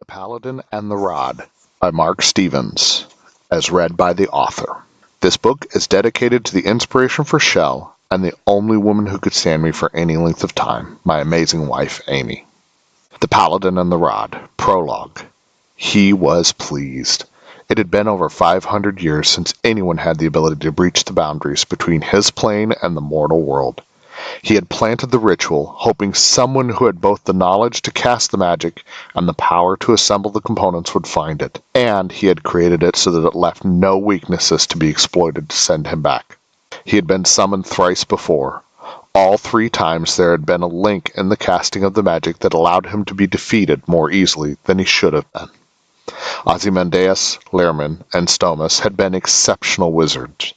Paladin and The Rod by Mark Stevens, as read by the author. This book is dedicated to the inspiration for Shell and the only woman who could stand me for any length of time, my amazing wife, Amy. The Paladin and the Rod, Prologue. He was pleased. It had been over 500 years since anyone had the ability to breach the boundaries between his plane and the mortal world. He had planted the ritual, hoping someone who had both the knowledge to cast the magic and the power to assemble the components would find it, and he had created it so that it left no weaknesses to be exploited to send him back. He had been summoned thrice before. All 3 times there had been a link in the casting of the magic that allowed him to be defeated more easily than he should have been. Ozymandias, Lehrman, and Stomas had been exceptional wizards.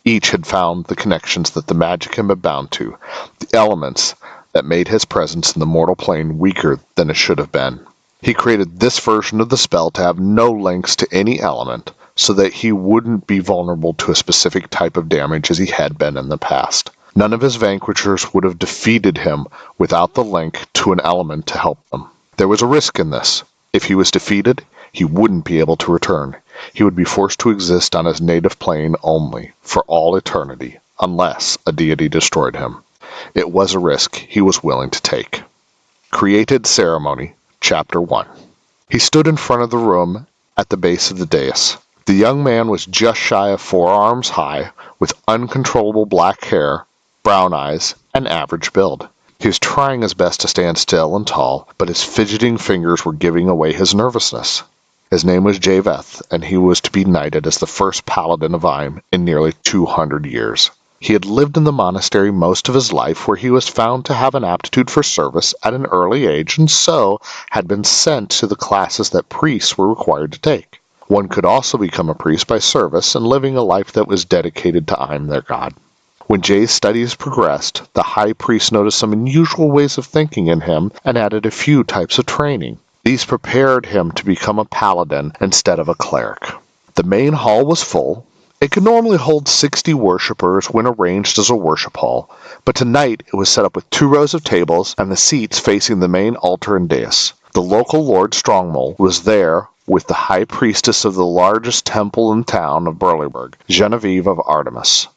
Each had found the connections that the magic had been bound to, the elements that made his presence in the mortal plane weaker than it should have been. He created this version of the spell to have no links to any element, so that he wouldn't be vulnerable to a specific type of damage as he had been in the past. None of his vanquishers would have defeated him without the link to an element to help them. There was a risk in this. If he was defeated, he wouldn't be able to return. He would be forced to exist on his native plane only, for all eternity, unless a deity destroyed him. It was a risk he was willing to take. Created Ceremony, Chapter 1. He stood in front of the room at the base of the dais. The young man was just shy of 4 arms high, with uncontrollable black hair, brown eyes, and average build. He was trying his best to stand still and tall, but his fidgeting fingers were giving away his nervousness. His name was Javeth, and he was to be knighted as the first paladin of Ime in nearly 200 years. He had lived in the monastery most of his life, where he was found to have an aptitude for service at an early age, and so had been sent to the classes that priests were required to take. One could also become a priest by service and living a life that was dedicated to Ime, their god. When Jay's studies progressed, the high priest noticed some unusual ways of thinking in him and added a few types of training. These prepared him to become a paladin instead of a cleric. The main hall was full. It could normally hold 60 worshippers when arranged as a worship hall, but tonight it was set up with 2 rows of tables and the seats facing the main altar and dais. The local Lord Strongmole was there with the high priestess of the largest temple in town of Burleyburg, Genevieve of Artemis.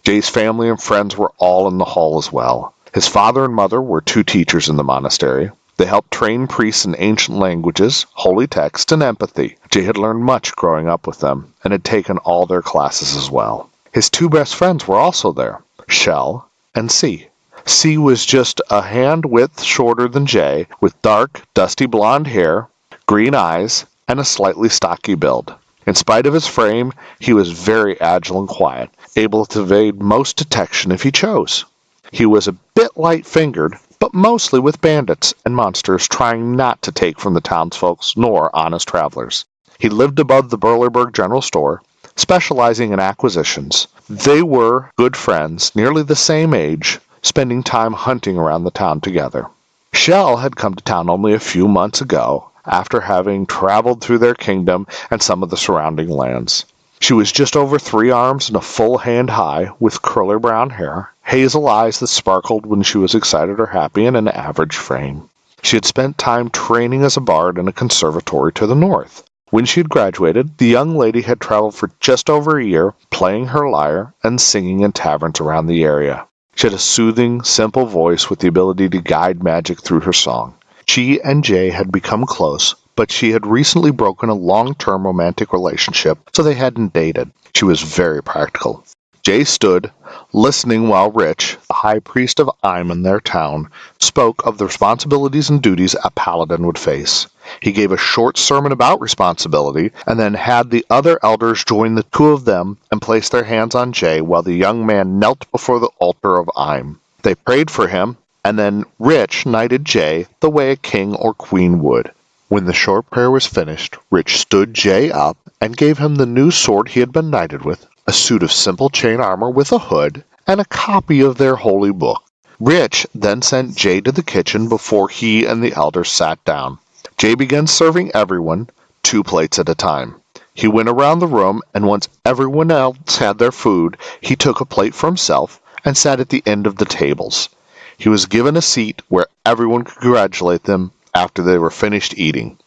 Jay's family and friends were all in the hall as well. His father and mother were 2 teachers in the monastery. They helped train priests in ancient languages, holy text, and empathy. Jay had learned much growing up with them, and had taken all their classes as well. His 2 best friends were also there, Shell and C. C was just a hand width shorter than Jay, with dark, dusty blonde hair, green eyes, and a slightly stocky build. In spite of his frame, he was very agile and quiet, able to evade most detection if he chose. He was a bit light-fingered, but mostly with bandits and monsters trying not to take from the townsfolk nor honest travelers. He lived above the Burleyburg General Store, specializing in acquisitions. They were good friends, nearly the same age, spending time hunting around the town together. Shell had come to town only a few months ago, after having traveled through their kingdom and some of the surrounding lands. She was just over 3 arms and a full hand high, with curly brown hair, hazel eyes that sparkled when she was excited or happy, and an average frame. She had spent time training as a bard in a conservatory to the north. When she had graduated, the young lady had traveled for just over a year, playing her lyre and singing in taverns around the area. She had a soothing, simple voice with the ability to guide magic through her song. She and Jay had become close, but she had recently broken a long-term romantic relationship, so they hadn't dated. She was very practical. Jay stood, listening while Rich, the high priest of Ime in their town, spoke of the responsibilities and duties a paladin would face. He gave a short sermon about responsibility, and then had the other elders join the 2 of them and place their hands on Jay while the young man knelt before the altar of Ime. They prayed for him, and then Rich knighted Jay the way a king or queen would. When the short prayer was finished, Rich stood Jay up and gave him the new sword he had been knighted with, a suit of simple chain armor with a hood, and a copy of their holy book. Rich then sent Jay to the kitchen before he and the elders sat down. Jay began serving everyone, 2 plates at a time. He went around the room, and once everyone else had their food, he took a plate for himself and sat at the end of the tables. He was given a seat where everyone could congratulate them after they were finished eating.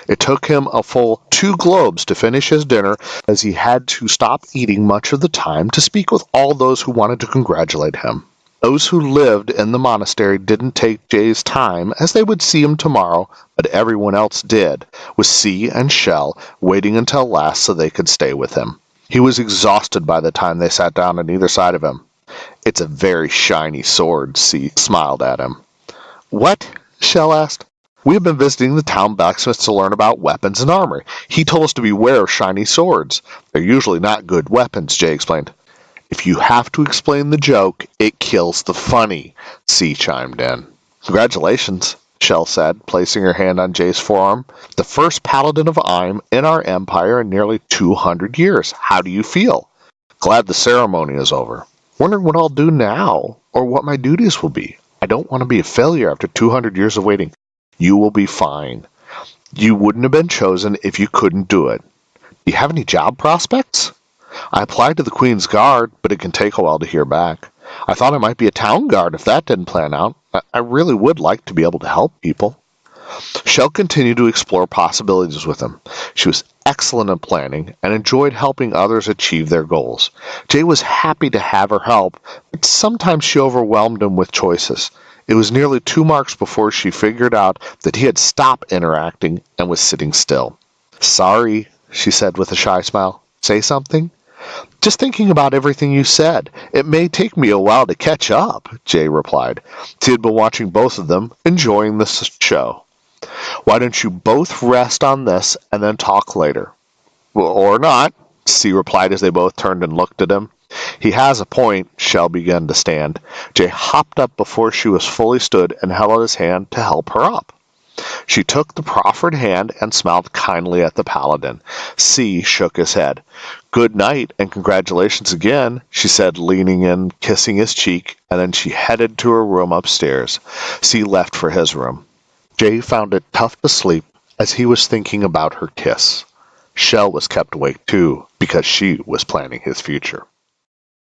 It took him a full 2 globes to finish his dinner, as he had to stop eating much of the time to speak with all those who wanted to congratulate him. Those who lived in the monastery didn't take Jay's time, as they would see him tomorrow, but everyone else did, with C and Shell waiting until last so they could stay with him. He was exhausted by the time they sat down on either side of him. "It's a very shiny sword," C smiled at him. "What?" Shell asked. "We have been visiting the town blacksmith to learn about weapons and armor. He told us to beware of shiny swords. They're usually not good weapons," Jay explained. "If you have to explain the joke, it kills the funny," C chimed in. "Congratulations," Shell said, placing her hand on Jay's forearm. "The first Paladin of Im in our empire in nearly 200 years. How do you feel?" "Glad the ceremony is over. Wondering what I'll do now, or what my duties will be. I don't want to be a failure after 200 years of waiting." "You will be fine. You wouldn't have been chosen if you couldn't do it. Do you have any job prospects?" "I applied to the Queen's Guard, but it can take a while to hear back. I thought I might be a town guard if that didn't plan out. I really would like to be able to help people." Shell continued to explore possibilities with him. She was excellent at planning and enjoyed helping others achieve their goals. Jay was happy to have her help, but sometimes she overwhelmed him with choices. It was nearly 2 marks before she figured out that he had stopped interacting and was sitting still. "Sorry," she said with a shy smile. "Say something?" "Just thinking about everything you said. It may take me a while to catch up," Jay replied. He had been watching both of them, enjoying the show. "Why don't you both rest on this and then talk later?" "Well, or not," C replied as they both turned and looked at him. "He has a point." Shell began to stand. Jay hopped up before she was fully stood and held out his hand to help her up. She took the proffered hand and smiled kindly at the Paladin. C shook his head. "Good night and congratulations again," she said, leaning in, kissing his cheek, and then she headed to her room upstairs. C left for his room. Jay found it tough to sleep as he was thinking about her kiss. Shell was kept awake too, because she was planning his future.